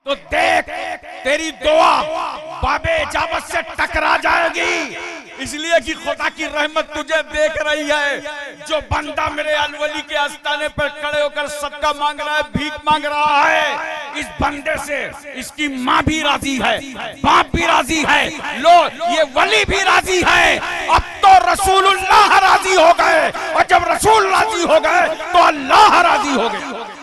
तो देख तेरी दुआ बाबे इजाबत से टकरा जाएगी, इसलिए कि खुदा की रहमत तुझे देख रही है। जो बंदा मेरे अलवली के आस्ताने पर खड़े होकर सदका मांग रहा है, भीख मांग रहा है, इस बंदे से इसकी माँ भी राजी है, बाप भी राजी है, लो ये वली भी राजी है। अब तो रसूलुल्लाह राजी हो गए, और जब रसूल राजी हो गए तो अल्लाह राजी हो गए।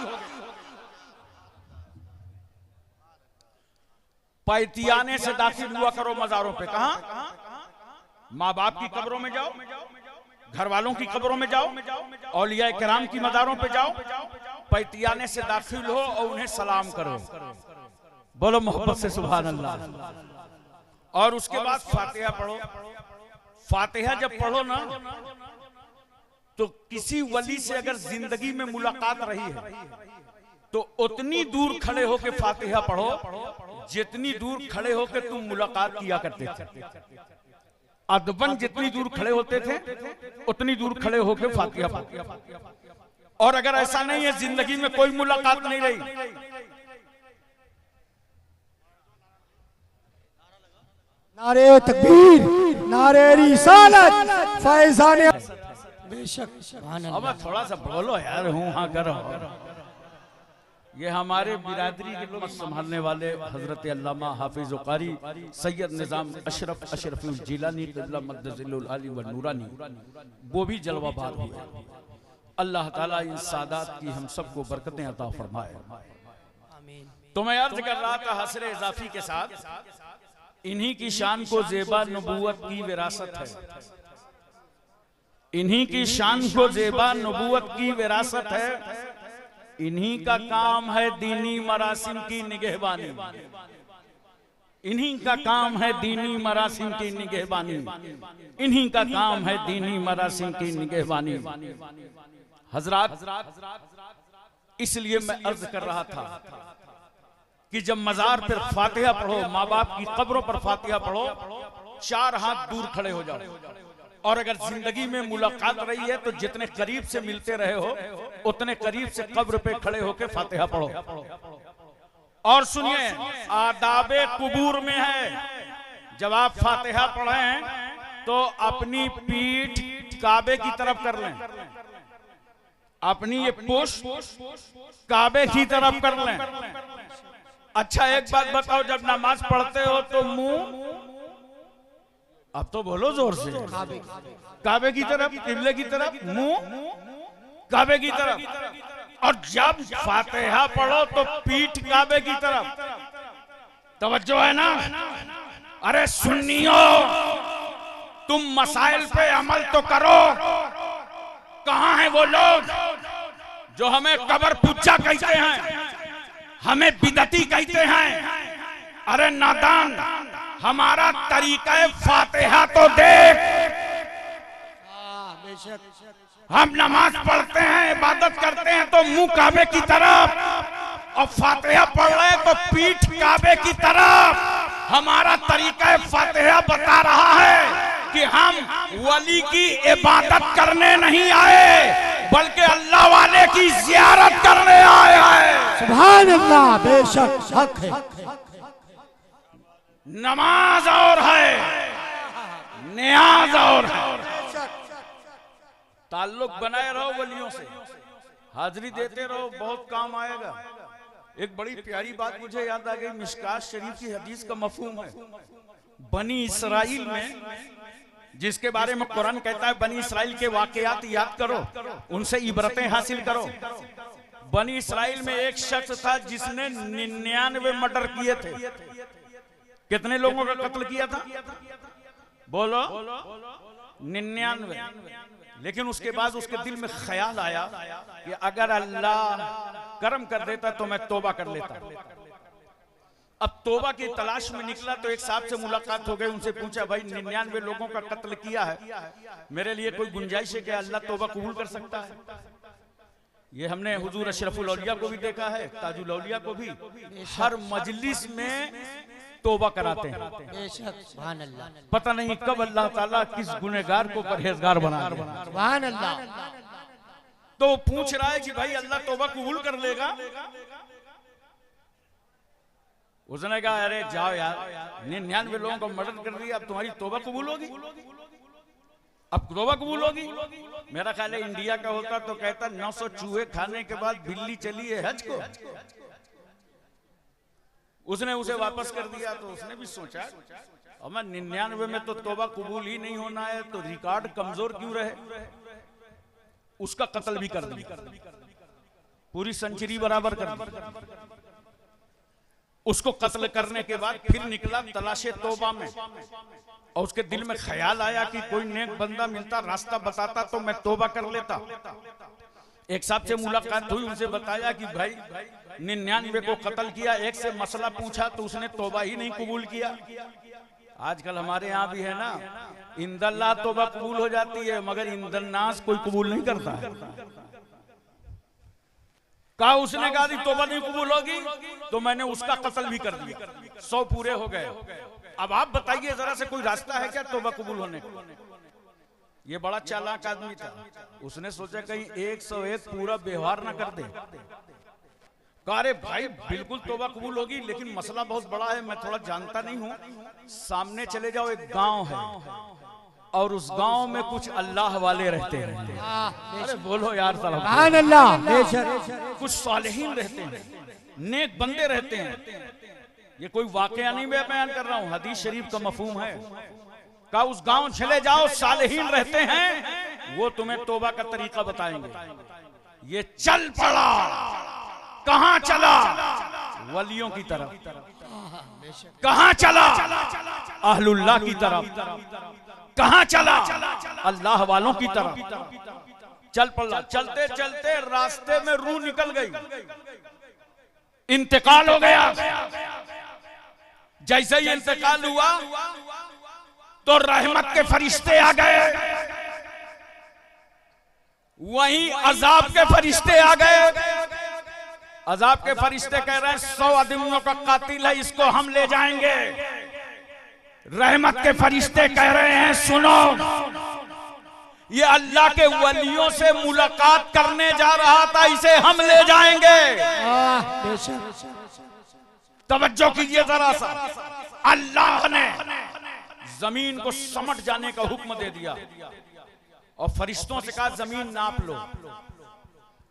पैतियाने से दाखिल हुआ करो मजारों पे। कहां? माँ बाप की कब्रों में जाओ, घर वालों की कब्रों में जाओ, औलिया किराम की मज़ारों पे जाओ, पैतियाने से दाखिल हो और उन्हें सलाम करो, बोलो मोहब्बत से सुभान अल्लाह। और उसके बाद फातिहा पढ़ो। फातिहा जब पढ़ो ना, तो किसी वली से अगर जिंदगी में मुलाकात रही है तो उतनी दूर खड़े होके फातिहा पढ़ो जितनी दूर खड़े होके तुम मुलाकात किया करते थे। अदबन जितनी दूर खड़े होते थे उतनी दूर खड़े होके फातिहा पढ़ो। और अगर ऐसा नहीं है, जिंदगी में कोई मुलाकात नहीं रही, नारे तकबीर, नारे रिसालत, फैज़ाने बेशक। अब थोड़ा सा बोलो यार, हूं हाँ करो। ये हमारे बिरादरी के लोग संभालने वाले हजरत अल्लामा हाफिज कारी सैयद निजाम अशरफ अशरफुल जिलानी क़िबला मद्दज़िलुल आली व नूरानी, वो भी जलवाबार हुए। अल्लाह ताला इन सादात की हम सबको बरकतें अता फरमाए। तो मैं अर्ज कर रहा था हसरे इजाफी के साथ, इन्हीं की शान को ज़ेबा नबूवत की विरासत है, इन्हीं की शान को ज़ेबा नबूवत की विरासत है, इन्हीं का काम है दीनी मरासिम की निगहबानी, इन्हीं का काम है दीनी मरासिम की निगहबानी, इन्हीं का काम है दीनी मरासिम की निगहबानी। हजरात, इसलिए मैं अर्ज कर रहा था कि जब मजार पर फातिहा पढ़ो, माँ बाप की कब्रों पर फातिहा पढ़ो, 4 हाथ दूर खड़े हो जाओ। और अगर जिंदगी में मुलाकात रही है तो जितने करीब से मिलते रहे हो उतने करीब से कब्र पे खड़े होकर फातिहा पढ़ो। और सुनिए, आदाबे कुबूर में है, जब आप फातिहा पढ़ें तो अपनी पीठ काबे की तरफ कर लें, अपनी ये पुष्ट काबे की तरफ कर लें। अच्छा एक बात बताओ, जब नमाज पढ़ते हो तो मुंह, अब तो बोलो जोर से, काबे की तरफ, किबले की तरफ, मुंह काबे की तरफ। और जब फातिहा पढ़ो तो पीठ काबे की तरफ। तवज्जो है ना? अरे सुन्नियों, तुम मसाइल पे अमल तो करो। कहां हैं वो लोग जो हमें कब्र पूजा कहते हैं, हमें बिदती कहते हैं? अरे नादान, हमारा तरीका फातिहा तो देख। हम नमाज पढ़ते हैं, इबादत करते हैं तो मुंह काबे की तरफ, और फातिहा पढ़ रहे तो पीठ काबे की तरफ। हमारा तरीका फातिहा बता रहा है कि हम वली की इबादत करने नहीं आए, बल्कि अल्लाह वाले की ज़ियारत करने आए हैं। सुभान अल्लाह, बेशक हक है। नमाज और है, नियाज और है। ताल्लुक बनाए रहो वलियों से, हाजिरी देते रहो, बहुत काम आएगा। एक बड़ी प्यारी बात मुझे याद आ गई, मिशकात शरीफ की हदीस का मफहूम है। बनी इसराइल में, जिसके बारे में कुरान कहता है बनी इसराइल के वाकयात याद करो, उनसे इबरतें हासिल करो। बनी इसराइल में एक शख्स था जिसने 99 मर्डर किए थे। कितने लोगों का कत्ल किया था? बोलो 99। लेकिन उसके बाद उसके दिल में ख्याल आया कि अगर अल्लाह करम कर देता तो मैं तौबा कर लेता। अब तौबा की तलाश में निकला तो एक साहब से मुलाकात हो गई। उनसे पूछा, भाई 99 लोगों का कत्ल किया है, मेरे लिए कोई गुंजाइश है कि अल्लाह तौबा कबूल कर सकता है? ये हमने हुजूर अशरफुल औलिया को भी देखा है, ताजुल औलिया को भी, हर मजलिस में तौबा कराते हैं। पता नहीं कब अल्लाह ताला किस गुनहगार को परहेजगार बना दे। सुभान अल्लाह। तो पूछ रहा है कि भाई अल्लाह तौबा कबूल कर लेगा? उसने कहा अरे जाओ यार, 99 लोगों को मर्डर कर दिया, अब तुम्हारी तौबा कबूल होगी, अब तौबा कबूल होगी। मेरा ख्याल है इंडिया का होता तो कहता 900 चूहे खाने के बाद बिल्ली चली है हज को। उसने उसे वापस कर दिया तो उसने भी सोचा और मैं 99 में तो तौबा कबूल ही नहीं होना है तो रिकॉर्ड कमजोर क्यों रहे, उसका कत्ल भी कर दिया, पूरी सेंचुरी बराबर कर दी। उसको कत्ल करने के बाद फिर निकला तलाशे तौबा में और उसके दिल में ख्याल आया कि कोई नेक बंदा मिलता, रास्ता बताता तो मैं तौबा कर लेता। एक साहब से मुलाकात हुई, उनसे बताया कि भाई 99 को कत्ल किया, एक से मसला पूछा तो उसने तौबा ही नहीं कबूल किया। आजकल हमारे यहाँ भी है ना, इंदल्लाह तौबा कबूल हो जाती है मगर इंदन्नास कोई कबूल नहीं करता है। कहा उसने कहा तौबा नहीं कबूल होगी तो मैंने उसका कत्ल भी कर दिया, 100 पूरे हो गए। अब आप बताइए जरा से कोई रास्ता है क्या तौबा कबूल होने का? ये बड़ा चालाक आदमी था, उसने सोचा कहीं 101 पूरा व्यवहार ना कर दे। कहा अरे भाई बिल्कुल तौबा कबूल होगी लेकिन मसला बहुत बड़ा है, मैं थोड़ा जानता नहीं हूँ। सामने चले जाओ, एक गांव है और उस गांव में कुछ अल्लाह वाले रहते हैं। अरे बोलो यार सुभान अल्लाह। कुछ सालेहीन रहते हैं, नेक बंदे रहते हैं। ये कोई वाकया नहीं मैं बयान कर रहा हूँ, हदीस शरीफ का मफहूम है। कहा उस गांव चले जाओ, सालेहीन रहते हैं, वो तुम्हें तौबा का तरीका बताएंगे। ये चल पड़ा, कहां चला? वलियों की तरफ। कहां चला? अहलुल्लाह की तरफ। कहां चला? अल्लाह वालों की तरफ चल पड़ा। चलते चलते रास्ते में रूह निकल गई, इंतकाल हो गया। जैसे ही इंतकाल हुआ तो रहमत के फरिश्ते आ गए, वहीं अजाब के फरिश्ते आ गए। अजाब के फरिश्ते कह रहे हैं 100 आदमियों का कातिल है, इसको हम ले जाएंगे। रहमत के फरिश्ते कह रहे हैं सुनो, ये अल्लाह के वलियों से मुलाकात करने जा रहा था, इसे हम ले जाएंगे। तवज्जो कीजिए जरा सा, अल्लाह ने जमीन को समट जाने का हुक्म दे दिया और फरिश्तों से कहा जमीन नाप लो,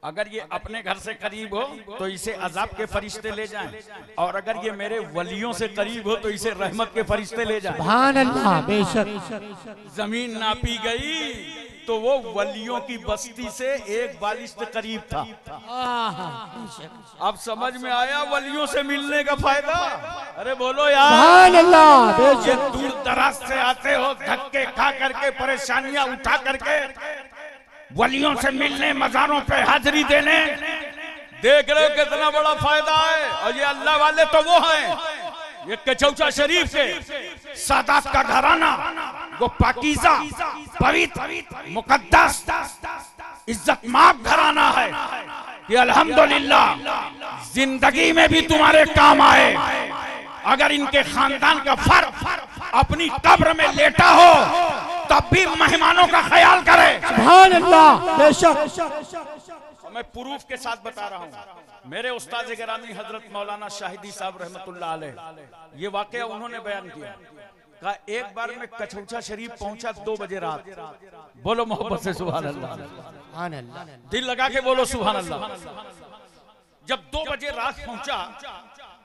अगर ये अपने घर से करीब हो तो इसे अजाब के फरिश्ते ले जाएं, और अगर ये मेरे वलियों से करीब हो तो इसे रहमत के फरिश्ते ले जाएं। सुभान अल्लाह। बेशक जमीन नापी गई तो वो वलियों की बस्ती से 1 बालिश्त करीब था। अब समझ में आया वलियों से मिलने का फायदा। अरे बोलो यार सुभान अल्लाह। ये दूर दराज से आते हो, धक्के खा करके, परेशानियां उठा करके वलियों से मिलने, मजारों पे हाजिरी देने, देख रहे हो कितना बड़ा फायदा है। और ये अल्लाह वाले तो वो हैं, ये कचौचा शरीफ के सादात का घराना, वो पाकीज़ा, पवित्र, मुकद्दस, इज्जतमाब घराना है कि अल्हम्दुलिल्लाह जिंदगी में भी तुम्हारे काम आए। अगर इनके खानदान का फर्द अपनी कब्र में लेटा हो तब भी मेहमानों का ख्याल करे। सुभान अल्लाह। बेशक मैं प्रूफ के साथ बता रहा हूँ। मेरे उस्ताद गिरामी हजरत मौलाना शाहिदी साहब रहमतुल्लाह अलैह, ये वाकया उन्होंने बयान किया। कहा एक बार मैं कचौचा शरीफ पहुंचा 2 बजे रात। बोलो मोहब्बत से सुभान अल्लाह, दिल लगा के बोलो सुभान अल्लाह। जब 2 बजे रात पहुंचा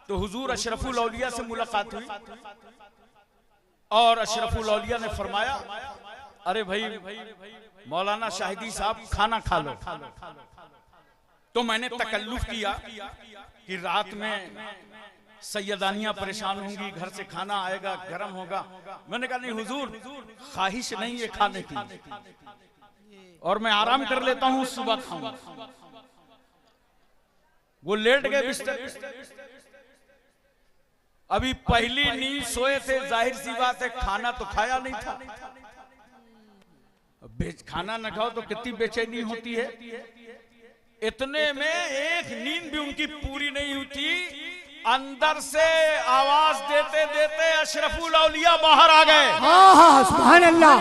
तो हुजूर अशरफुल औलिया से मुलाकात हुई और अशरफुल औलिया ने फरमाया अरे भाई मौलाना शाहिदी साहब खाना खा लो। तो मैंने तकल्लुफ किया कि रात में सैयदानियां परेशान होंगी, घर से खाना आएगा, गर्म होगा। मैंने कहा नहीं हुजूर, ख्वाहिश नहीं है खाने की, और मैं आराम कर लेता हूं, सुबह खाऊंगा। वो लेट गए बिस्तर। अभी पहली नींद सोए थे, जाहिर सी बात है खाना तो खाया नहीं था। खाना न खाओ तो कितनी बेचैनी होती है। इतने में एक नींद भी उनकी पूरी नहीं हुई, अंदर से आवाज देते देते अशरफुल औलिया बाहर आ गए। सुभान अल्लाह।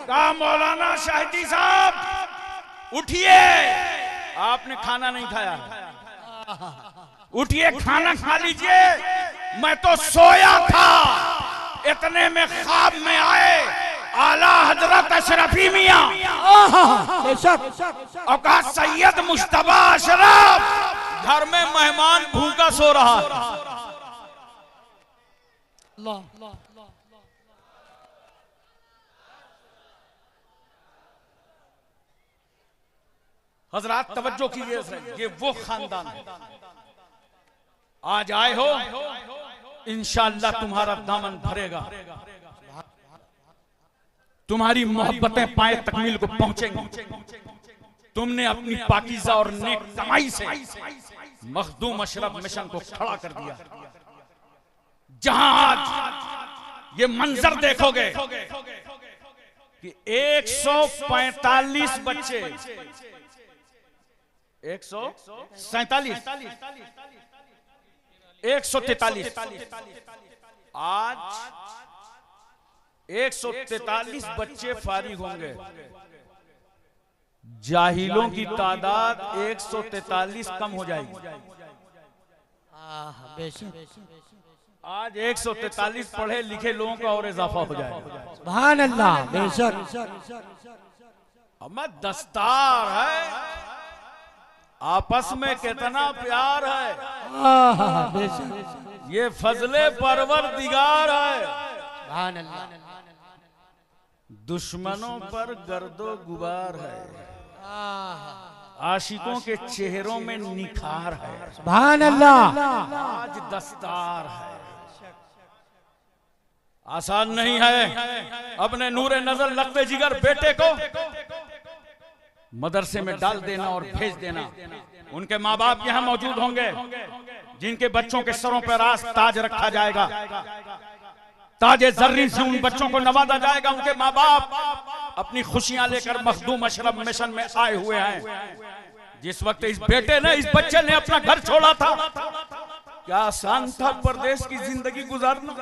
कहा मौलाना शाहिदी साहब उठिए, आपने खाना नहीं खाया, उठिए खाना खा लीजिए। मैं तो सोया था, इतने में ख्वाब में आए आला हजरत अशरफी मियां और कहा सैयद मुश्तबा अशरफ घर में मेहमान भूखा सो रहा है। हजरात तवज्जो कीजिए, ये वो खानदान है। आज आए हो, इंशाअल्लाह तुम्हारा दामन भरेगा, तुम्हारी मोहब्बतें पाए तकमील को पहुंचेंगी। तुमने अपनी पाकीज़ा और नेक कमाई से मखदूम अशरफ मिशन को खड़ा कर दिया। जहां आज ये मंजर देखोगे कि 145 बच्चे, 143 आज 143 बच्चे फारिग होंगे। जाहिलों की तादाद 143 कम हो जाएगी। आज 143 पढ़े लिखे लोगों का और इजाफा हो जाएगा। सुभान अल्लाह। बेशक हमें दस्तार है, आपस में कितना प्यार है। बेशक ये फजले परवरदिगार है। सुभान अल्लाह। दुश्मनों पर गर्दो गुबार है, आशिकों के चेहरों में निखार है। सुभान अल्लाह। आज दस्तार है, आसान नहीं है। अपने नूरे नजर लगते जिगर बेटे को मदरसे में डाल देना और भेज देना। उनके माँ बाप यहाँ मौजूद होंगे, जिनके बच्चों के सरों पर राज ताज रखा जाएगा, ताजे जर्री से उन बच्चों को नवाजा जाएगा। उनके माँ बाप अपनी खुशियां लेकर मखदूम अशरफ मिशन में आए हुए हैं। जिस वक्त इस बेटे ने, इस बच्चे ने अपना घर छोड़ा था, क्या आसान था परदेश की जिंदगी गुजारना।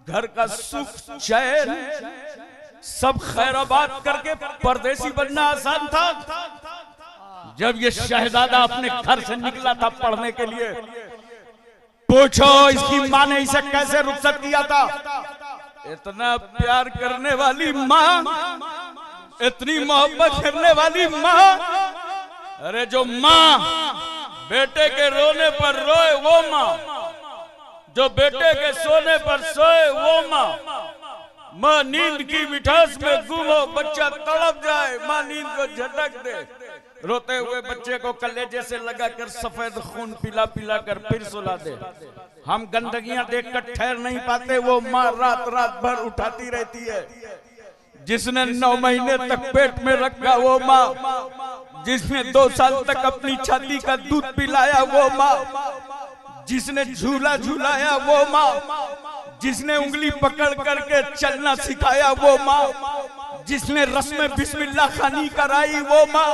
घर का सुख चैन सब खैराबाद करके परदेसी बनना आसान था। जब ये शहजादा अपने घर से निकला था पढ़ने के लिए, पूछो इसकी माँ ने इसे कैसे रुखसत किया था। इतना प्यार करने वाली माँ, इतनी मोहब्बत करने वाली माँ। अरे जो माँ बेटे के रोने पर रोए वो माँ, जो बेटे के सोने पर सोए वो माँ। माँ नींद की मिठास में गुम हो, बच्चा तड़प जाए, माँ नींद को झटक दे। रोते हुए बच्चे को कलेजे से लगाकर सफेद खून पिला पिला कर फिर सुला दे। हम गंदगियां देखकर ठहर नहीं पाते, वो माँ रात रात भर उठाती रहती है। जिसने 9 महीने तक पेट में रखा वो माँ, जिसने 2 साल तक अपनी छाती का दूध पिलाया वो माँ, जिसने झूला झूलाया वो माँ, जिसने उंगली पकड़ करके चलना सिखाया वो माँ, जिसने रस्म बिस्मिल्लाह खानी कराई वो माँ,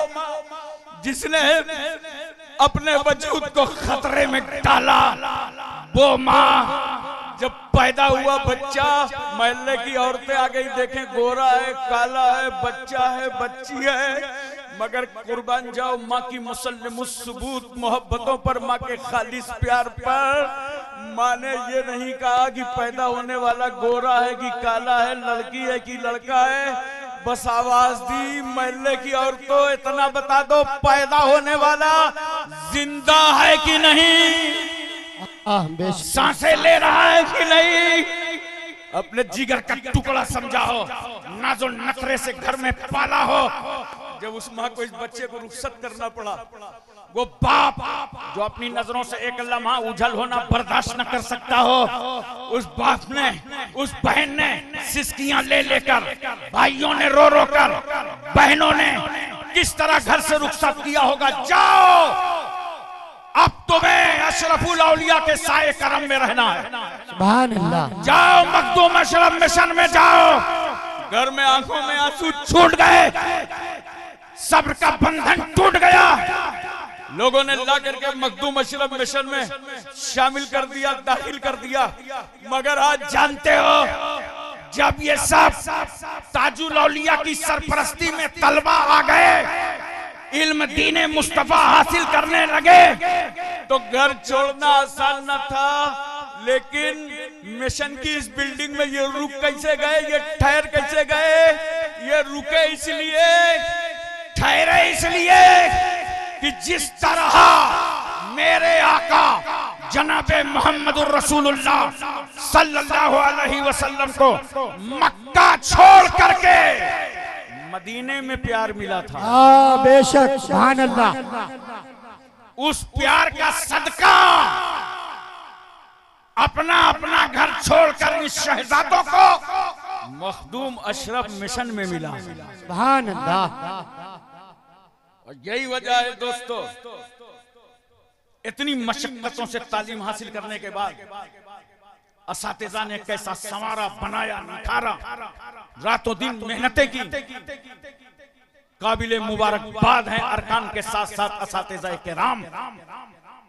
जिसने अपने वजूद को खतरे में डाला वो माँ। जब पैदा हुआ बच्चा, मोहल्ले की औरतें आ गई, देखें गोरा है, काला है, बच्चा है, बच्ची है, मगर कुर्बान जाओ माँ की मुसल्लिमुस सबूत मोहब्बतों पर, माँ के खालिस प्यार पर। माँ ने ये नहीं कहा कि पैदा होने वाला गोरा है कि काला है, लड़की है कि लड़का है, बस आवाज दी मोहल्ले की औरतों इतना बता दो पैदा होने वाला जिंदा है कि नहीं, सांसें ले रहा है कि नहीं। अपने जिगर का टुकड़ा समझा हो, नाज़ो नखरे से घर में पाला हो। जब उस माँ को इस बच्चे को रुखसत करना पड़ा, वो बाप जो अपनी नजरों से एक लम्हा उजल होना बर्दाश्त न कर सकता हो, उस बाप ने, उस बहन ने सिसकियां ले लेकर, भाइयों ने रो रो कर, बहनों ने किस तरह घर से रुखसत किया होगा। जाओ अब तुम्हें अशरफुल औलिया के साए करम में रहना है। सुभान अल्लाह। जाओ मखदूम अशरफ मिशन में जाओ। घर में आंखों में आंसू छूट गए, सब्र का बंधन टूट गया। लोगों ने ला करके मखदूम अशरफ मिशन में शामिल कर दिया, दाखिल कर दिया। मगर आज जानते हो, जब ये सब ताजुल औलिया की सरपरस्ती में तलबा आ गए, इल्म दीने मुस्तफा हासिल करने लगे, तो घर छोड़ना आसान न था। लेकिन मिशन की इस बिल्डिंग में ये रुक कैसे गए, ये ठहर कैसे गए? ये रुके इसलिए, ठहरे इसलिए कि जिस तरह मेरे आका जनाबे मोहम्मदुर रसूलुल्लाह सल्लल्लाहु अलैहि वसल्लम को मक्का छोड़ करके मदीने में प्यार मिला था। हाँ बेशक, सुभान अल्लाह। उस प्यार का सदका अपना अपना घर छोड़कर इस शहजादों को मखदूम अशरफ मिशन में मिला। सुभान अल्लाह। और यही वजह है दोस्तों, इतनी मशक्कतों से तालीम हासिल करने के बाद असातिज़ा ने कैसा संवारा, बनाया, निखारा, रातों दिन मेहनतें की। काबिले मुबारकबाद हैं अरकान के साथ साथ असातिज़ा किराम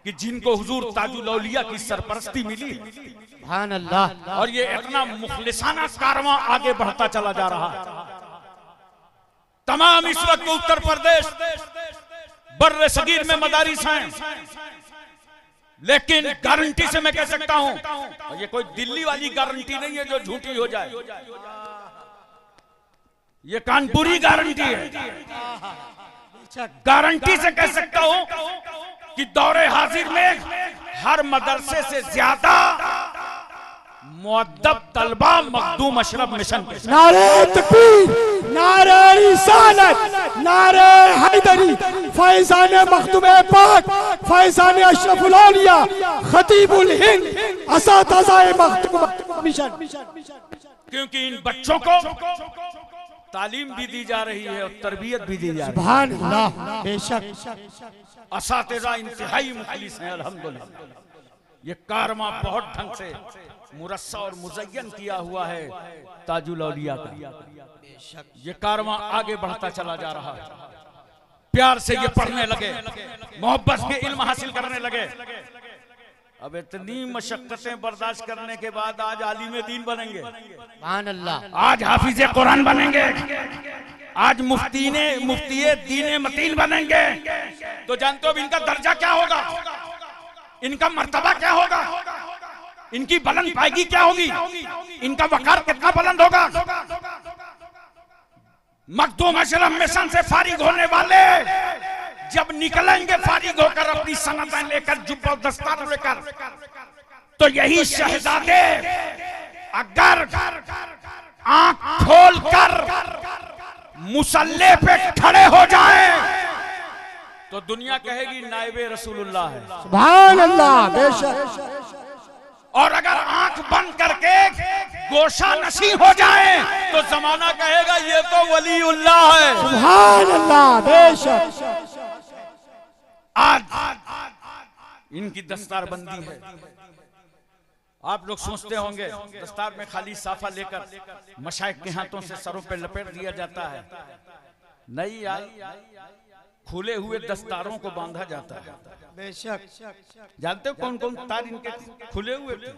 कि जिनको हुजूर ताजुल औलिया की सरपरस्ती मिली। सुभान अल्लाह। और ये इतना मुखलिसाना कारवां आगे बढ़ता चला जा रहा है। तमाम इस वक्त उत्तर प्रदेश बर्रे सगीर में मदारिस हैं, लेकिन गारंटी से मैं कह सकता हूं, और ये कोई दिल्ली वाली गारंटी नहीं है जो झूठी हो जाए, ये कानपुरी गारंटी है। गारंटी से कह सकता हूं कि दौरे हाजिर में हर मदरसे से ज्यादा मुअद्दब तलबा मखदूम अशरफ मिशन के। नारे तकबीर, नारे रिसालत, नारे हैदरी, फैजान मखदूम पाक, फैजान अशरफुल औलिया, खतीबुल हिंद, असातिज़ा मखदूम मिशन। क्योंकि इन बच्चों को तालीम भी दी जा रही है और तरबियत भी दी जा रही है। सुभान अल्लाह। बेशक असातिज़ा इंतहाई मुखलिस हैं अल्हम्दुलिल्लाह। ये कारवां बहुत ढंग से मुरस्सा और मुज़य्यन किया हुआ है ताजुल औलिया का। ये कारवां आगे बढ़ता चला जा रहा है। प्यार से ये पढ़ने लगे, मोहब्बत के इल्म हासिल करने लगे। अब इतनी मशक्कतें बर्दाश्त करने के बाद आज आलिम दीन बनेंगे, सुभान अल्लाह। आज हाफिज कुरान बनेंगे, आज मुफ्ती दीन मतीन बनेंगे। तो जानते हो इनका दर्जा क्या होगा, इनका मर्तबा क्या होगा, इनकी बुलंद पायगी क्या होगी, इनका वकार कितना बुलंद होगा। मखदूम अशरफ मिशन से फारिग होने वाले जब निकलेंगे फारिग होकर अपनी सनतें लेकर, जुब्बा और दस्तार लेकर, तो यही शहजादे अगर आंख खोलकर मुसल्ले पे खड़े हो जाएं तो दुनिया कहेगी नाइबे रसूलुल्लाह है। सुभान अल्लाह। बेशक। और अगर आंख बंद करके गोशा नशी हो जाए तो जमाना कहेगा ये तो वलीउल्लाह है। सुभान अल्लाह। बेशक। आज इनकी दस्तारबंदी है। आप लोग सोचते होंगे दस्तार में खाली साफा लेकर मशाइख के हाथों से सरों पे लपेट दिया जाता है। नहीं यार, खुले हुए दस्तारों को बांधा जाता है। बेशक। जानते हो कौन कौन तार इनके खुले हुए थे?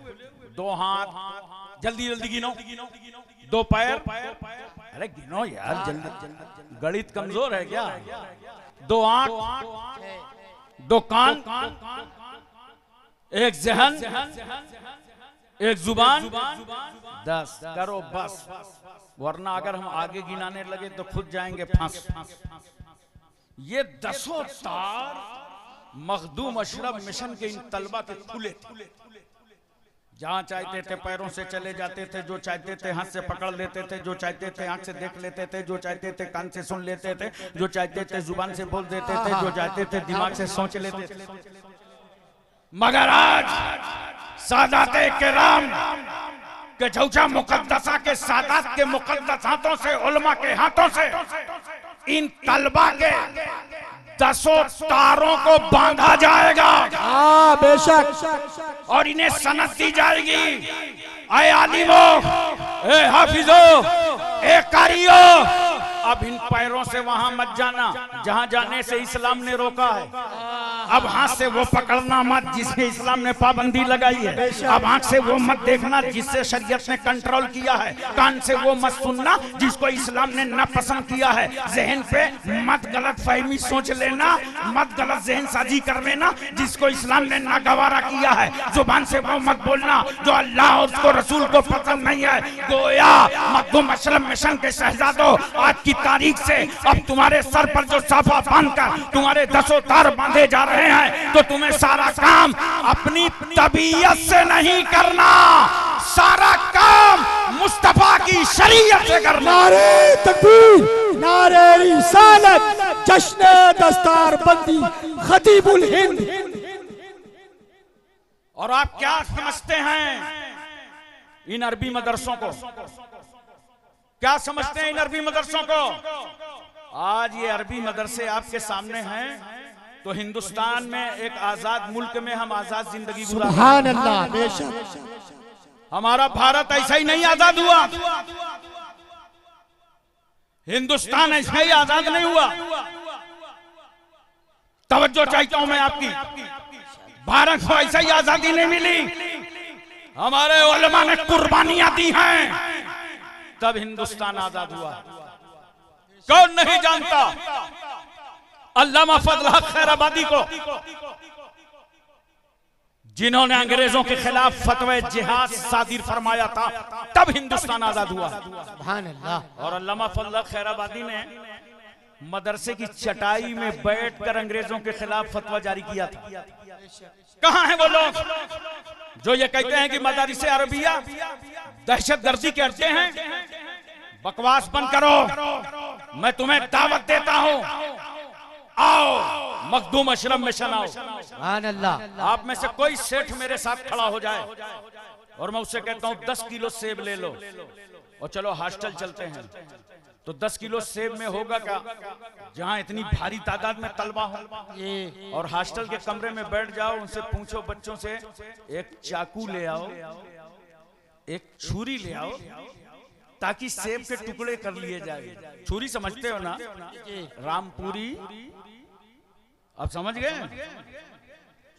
2 हाथ, जल्दी जल्दी गिनो, 2 पैर, अरे गिनो यार जल्दी, गणित कमजोर है क्या? 2 आंख, 2 कान, 1 जहन, 1 जुबान, 10 करो बस, वरना अगर हम आगे गिनाने लगे तो खुद जाएंगे फांस। ये 10 तार मखदूम अशरफ मिशन के इन तलबा के खुले थे। जहां चाहते थे पैरों से चले जाते थे, जो चाहते थे हाथ से पकड़ लेते थे, जो चाहते थे आंख से देख लेते थे, जो चाहते थे कान से सुन लेते थे, जो चाहते थे जुबान से बोल देते थे, जो चाहते थे दिमाग से सोच लेते थे। मगर आज सादाते किराम के झौचा मुकद्दसा के सादात के मुकद्दस हाथों से, उलमा के हाथों से इन तलबा के 10 तारों को बांधा जाएगा। हाँ बेशक। और इन्हें सनद दी जाएगी, ऐ आलिमो, ऐ हाफिजो, ऐ कारियो, अब इन पैरों से वहां मत जाना जहां जाने से इस्लाम ने रोका है। अब हाथ से वो पकड़ना मत जिसके इस्लाम ने पाबंदी लगाई है, अब आंख से वो मत देखना जिससे शरीयत ने कंट्रोल किया है, कान से वो मत सुनना जिसको इस्लाम ने ना पसंद किया है, जहन पे मत गलत फहमी सोच लेना, मत गलत जहन साजी कर लेना जिसको इस्लाम ने नागवारा किया है, जुबान से वो मत बोलना जो अल्लाह और उसको रसूल को पसंद नहीं है। गोया मखदूम अशरफ मिशन के शहजादों, आज की तारीख से अब तुम्हारे सर पर जो साफा बांधकर तुम्हारे 10 तार बांधे जा रहे हैं, तो तुम्हें सारा काम अपनी तबीयत से नहीं करना, सारा काम मुस्तफा की शरीयत से करना। नारे तकबीर, नारे रिसालत, जश्न दस्तार बंदी, खतीबुल हिंद। और आप क्या समझते हैं इन अरबी मदरसों को, क्या समझते हैं इन अरबी मदरसों को? आज ये अरबी मदरसे आपके सामने हैं तो हिंदुस्तान में एक आजाद मुल्क में हम आजाद जिंदगी गुजार रहे हैं। सुभान अल्लाह, बेशक हमारा भारत ऐसा ही नहीं आजाद हुआ, हिंदुस्तान ऐसा ही आजाद नहीं हुआ। तवज्जो चाहता हूं मैं आपकी, भारत को ऐसा ही आजादी नहीं मिली, हमारे उलमा ने कुर्बानियां दी हैं तब हिंदुस्तान आजाद हुआ। कौन नहीं जानता अल्लामा फजल हक खैराबादी को, जिन्होंने अंग्रेजों के खिलाफ फतवे जिहाद सादिर फरमाया था, तब हिंदुस्तान आजाद हुआ। सुभान अल्लाह। और अल्लामा फजल हक खैराबादी ने मदरसे की चटाई में बैठकर अंग्रेजों के खिलाफ फतवा जारी किया था। कहां हैं वो लोग जो ये कहते हैं कि मदारिस अरबिया दहशतगर्दी के अड्डे हैं? बकवास बंद करो, मैं तुम्हें दावत देता हूं, आओ मखदूम अशरफ मिशन आओ। सुभान अल्लाह। आप में से कोई सेठ मेरे साथ खड़ा हो जाए और मैं उससे कहता हूं 10 किलो सेब ले लो और चलो हॉस्टल चलते हैं, तो 10 किलो सेब में होगा क्या जहां इतनी भारी तादाद में तलबा हो? और हॉस्टल के कमरे में बैठ जाओ, उनसे पूछो बच्चों से एक चाकू ले आओ, एक छुरी ले आओ, ताकि सेब के टुकड़े कर लिए जाए। छुरी समझते हो ना, रामपुरी, अब समझ गए?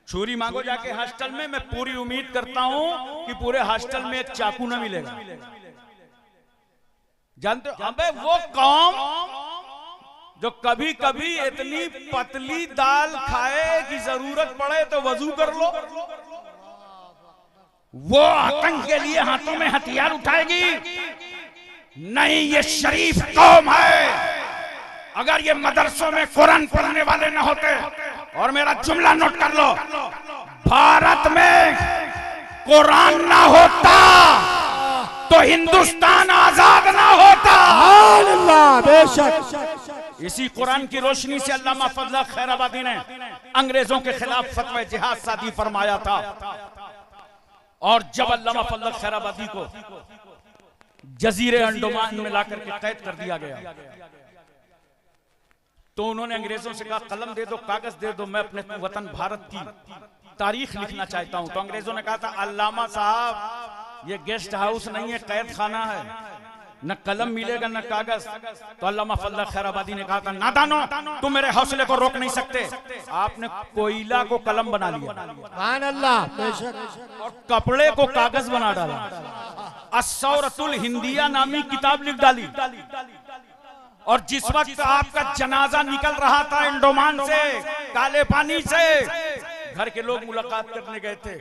छुरी मांगो जाके हॉस्टल में। मैं पूरी उम्मीद करता हूं कि पूरे हॉस्टल में एक चाकू ना मिलेगा। जानते हो, अबे वो कौम जो कभी कभी इतनी पतली दाल खाए कि जरूरत पड़े तो वजू कर लो, वो आतंक के लिए हाथों में हथियार उठाएगी? नहीं, ये शरीफ कौम है। अगर ये मदरसों में कुरान पढ़ने वाले न होते, और मेरा जुमला नोट कर लो, भारत में कुरान ना होता तो हिंदुस्तान आजाद ना होता। अल्लाह, बेशक। इसी कुरान की रोशनी से अल्लामा फजल हक खैराबादी ने अंग्रेजों के खिलाफ फतवा जिहाद सादी फरमाया था। और जब अल्लामा फजल हक खैराबादी को जजीरे अंडमान में लाकर के कैद कर दिया गया, तो उन्होंने अंग्रेजों से कहा कलम दे दो, कागज दे दो, मैं अपने वतन भारत की तारीख लिखना चाहता हूं। तो अंग्रेजों ने कहा था अल्लामा साहब ये गेस्ट हाउस नहीं है, कैद खाना है, न कलम मिलेगा न कागज। तो अल्लामा फजल हक खैराबादी ने कहा था नादानो, तुम मेरे हौसले को रोक नहीं सकते। आपने कोयला को कलम बना लिया, सुभान अल्लाह, बेशक। और कपड़े को कागज बना डाला, अस्सौरतुल हिंदिया नामी किताब लिख डाली। और जिस वक्त आपका जनाजा निकल रहा था अंडमान से, काले पानी से, घर के लोग मुलाकात करने गए थे,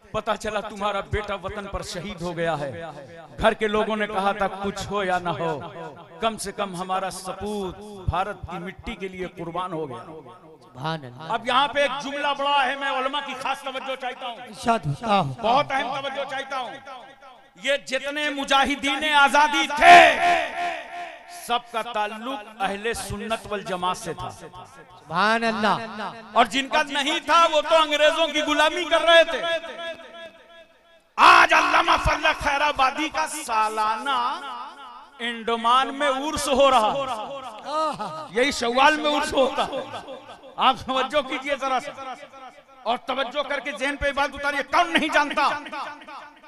पता चला तुम्हारा बेटा वतन पर शहीद हो गया है। घर के लोगों ने कहा था कुछ हो या ना हो, कम से कम हमारा सपूत भारत की मिट्टी के लिए कुर्बान हो गया। अब यहाँ पे एक जुमला बड़ा है, मैं उलमा की खास तवज्जो चाहता हूँ, बहुत अहम तवज्जो चाहता हूँ। ये जितने मुजाहिदीन आजादी थे, सबका ताल्लुक अहले सुन्नत वल जमात से था। सुभान अल्लाह। और जिनका नहीं था वो तो अंग्रेजों की गुलामी कर रहे थे। आज अल्लामा फजल हक खैराबादी का सालाना अंडमान में उर्स हो रहा, यही शव्वाल में उर्स होता। आप तवज्जो कीजिए जरा सा, और तवज्जो करके ज़हन पे बात उतारिए। कौन नहीं जानता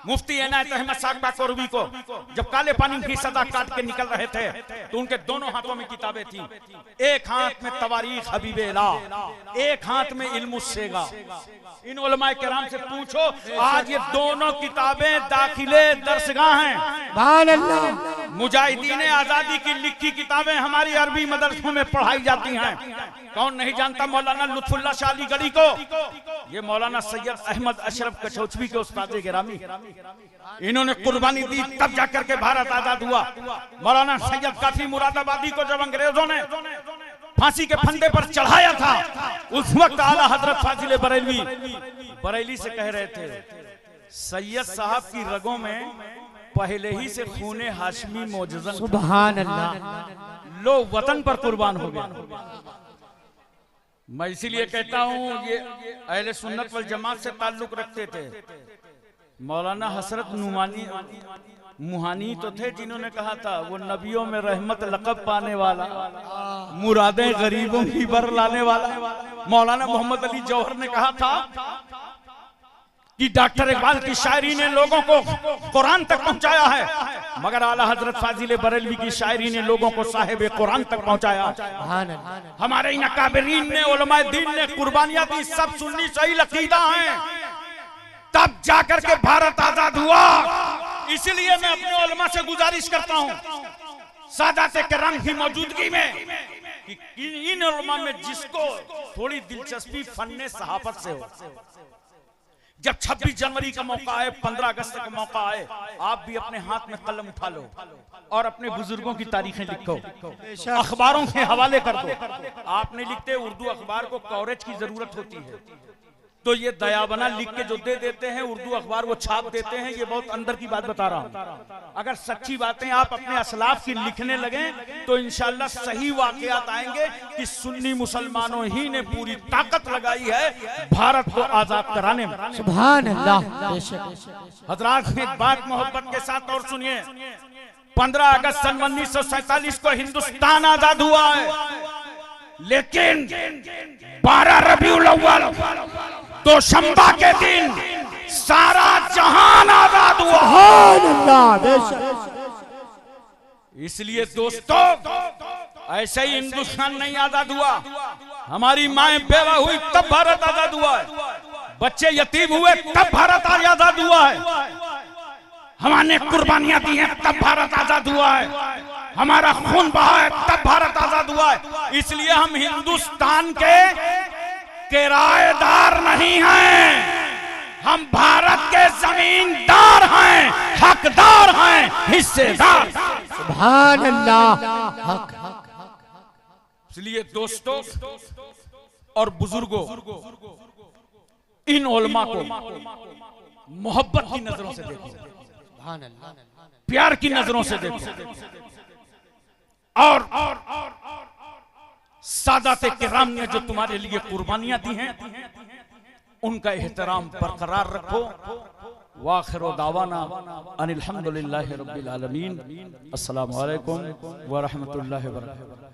मुफ्ती इनायत अहमद साकबा कोरवी को जब काले पानी की सजा काट के निकल रहे थे तो उनके दोनों हाथों में किताबें थी। एक हाथ में तवारीख हबीबे इलाह, एक हाथ में इल्मुस्सेगा। इन उलमाए किराम से पूछो, आज ये दोनों किताबें दाखिले दरसगाह हैं। सुभान अल्लाह। मुजाहिदीन आजादी की लिखी किताबें हमारी अरबी मदरसों में पढ़ाई जाती हैं। कौन नहीं जानता मौलाना लुत्फुल्लाह शाह अली गढ़ी को? ये मौलाना सैयद अहमद अशरफ कछौचवी के उस्ताद गिरामी, इन्होंने कुर्बानी दी तब जाकर के भारत आजाद हुआ। मौलाना सैयद काफी मुरादाबादी को जब अंग्रेजों ने फांसी के फंदे पर चढ़ाया था, उस वक्त आला हजरत फाजिल बरेली से कह रहे थे, सैयद साहब की रगों में पहले ही से खूने हाशमी मौजूद। सुभान अल्लाह। लो वतन पर कुर्बान हो गया। मैं इसीलिए कहता हूँ ये अहले सुन्नत वल जमात से ताल्लुक रखते थे। मौलाना हसरत नुमानी मुहानी तो थे जिन्होंने कहा था वो नबियों में रहमत लक़ब पाने वाला, मुरादें गरीबों की बर लाने वाला। मौलाना मोहम्मद अली जौहर ने कहा था कि डॉक्टर इकबाल की शायरी ने लोगों को कुरान तक पहुंचाया है, मगर आला हजरत फाजिल बरेलवी की शायरी ने लोगों को साहिब कुरान तक पहुंचाया। हमारे इन अकाबरीन ने, उलमाए दीन ने कुर्बानियां दी, सब सुन्नी सही अकीदा हैं, तब जाकर के भारत आजाद हुआ। इसलिए मैं अपने उलमा से गुजारिश करता हूं, सादाते किराम की मौजूदगी में, कि इन उलमा में जिसको थोड़ी दिलचस्पी फन्ने सहाफत से हो, जब 26 जनवरी का मौका आए, 15 अगस्त का मौका आए, आप भी अपने हाथ में कलम उठा लो और अपने बुजुर्गों की तारीखें लिखो, अखबारों के हवाले कर दो। आप नहीं लिखते, उर्दू अखबार को कवरेज की जरूरत होती है, तो ये दयाबना लिख के जो दे देते हैं, उर्दू अखबार वो छाप देते हैं। ये बहुत अंदर की बात बता रहा हूं। अगर सच्ची बातें आप अपने असलाफ की लिखने लगे तो इंशाअल्लाह सही वाकयात आएंगे कि सुन्नी मुसलमानों ही ने पूरी ताकत लगाई है भारत को आजाद कराने में। सुभान अल्लाह। हजरात एक बात मोहब्बत के साथ और सुनिए, 15 अगस्त सन 1947 को हिंदुस्तान आजाद हुआ है, लेकिन 12 रबीउल अव्वल दोशंबा के दिन सारा जहान आजाद हुआ। सुभान अल्लाह। बेशक। इसलिए दोस्तों, ऐसे ही हिंदुस्तान नहीं आजाद हुआ। हमारी माएं बेवा हुई तब भारत आजाद हुआ है, बच्चे यतीम हुए तब भारत आजाद हुआ है, हमने कुर्बानियां दी हैं तब भारत आजाद हुआ है, हमारा खून बहा है तब भारत आजाद हुआ है। इसलिए हम हिंदुस्तान के किराएदार नहीं हैं, हम भारत के जमींदार हैं, हकदार हैं, हिस्सेदार। सुभान अल्लाह। हक। इसलिए दोस्तों और बुजुर्गों, इन उलमा को मोहब्बत की नजरों से देखो, सुभान अल्लाह। प्यार की नजरों से देखो, और सादाते किराम ने जो तुम्हारे लिए कुर्बानियां दी हैं उनका एहतराम बरकरार रखो। वाखिर दावाना अनिल हम्दुलिल्लाहि रब्बिल आलमीन। अस्सलामु अलैकुम व रहमतुल्लाहि व बरकातहू।